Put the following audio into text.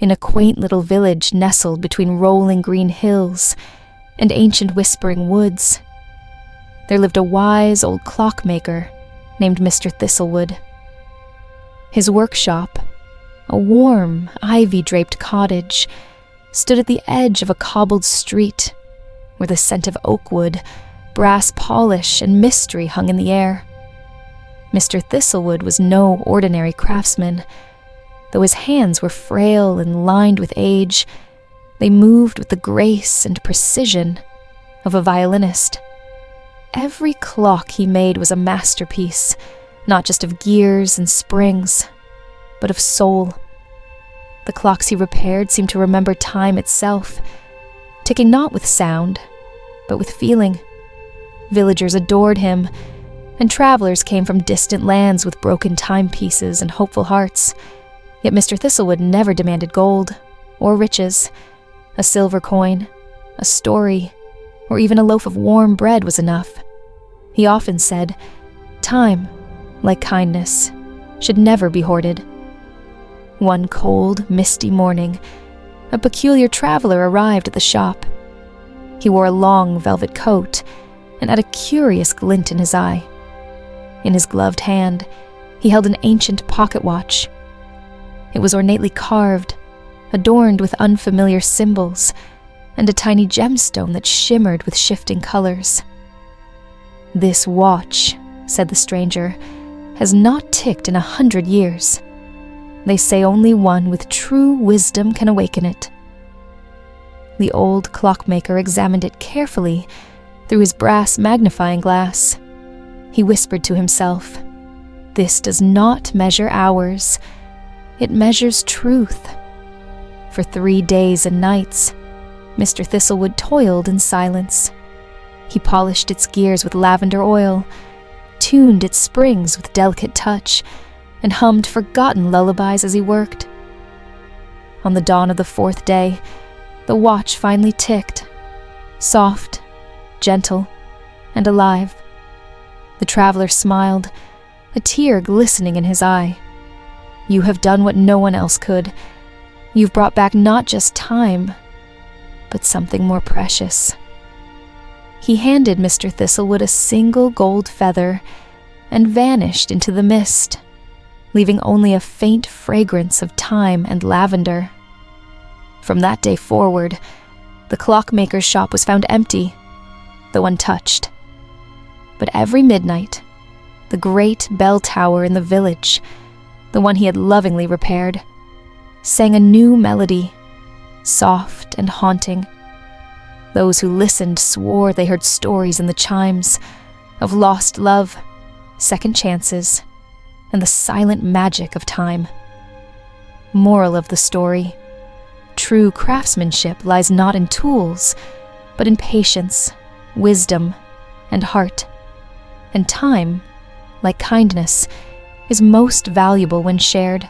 in a quaint little village nestled between rolling green hills and ancient whispering woods, there lived a wise old clockmaker named Mr. Thistlewood. His workshop, a warm, ivy-draped cottage, stood at the edge of a cobbled street where the scent of oak wood, brass polish, and mystery hung in the air. Mr. Thistlewood was no ordinary craftsman. Though his hands were frail and lined with age, they moved with the grace and precision of a violinist. Every clock he made was a masterpiece, not just of gears and springs, but of soul. The clocks he repaired seemed to remember time itself, ticking not with sound, but with feeling. Villagers adored him, and travelers came from distant lands with broken timepieces and hopeful hearts. Yet Mr. Thistlewood never demanded gold or riches. A silver coin, a story, or even a loaf of warm bread was enough. He often said, "Time, like kindness, should never be hoarded." One cold, misty morning, a peculiar traveler arrived at the shop. He wore a long velvet coat and had a curious glint in his eye. In his gloved hand, he held an ancient pocket watch. It was ornately carved, adorned with unfamiliar symbols, and a tiny gemstone that shimmered with shifting colors. "This watch," said the stranger, "has not ticked in 100 years. They say only one with true wisdom can awaken it." The old clockmaker examined it carefully through his brass magnifying glass. He whispered to himself, "This does not measure hours. It measures truth." For 3 days and nights, Mr. Thistlewood toiled in silence. He polished its gears with lavender oil, tuned its springs with delicate touch, and hummed forgotten lullabies as he worked. On the dawn of the 4th day, the watch finally ticked, soft, gentle, and alive. The traveler smiled, a tear glistening in his eye. "You have done what no one else could. You've brought back not just time, but something more precious." He handed Mr. Thistlewood a single gold feather and vanished into the mist, leaving only a faint fragrance of thyme and lavender. From that day forward, the clockmaker's shop was found empty, though untouched. But every midnight, the great bell tower in the village, the one he had lovingly repaired, sang a new melody, soft and haunting. Those who listened swore they heard stories in the chimes of lost love, second chances, and the silent magic of time. Moral of the story: true craftsmanship lies not in tools, but in patience, wisdom, and heart. And time, like kindness, is most valuable when shared.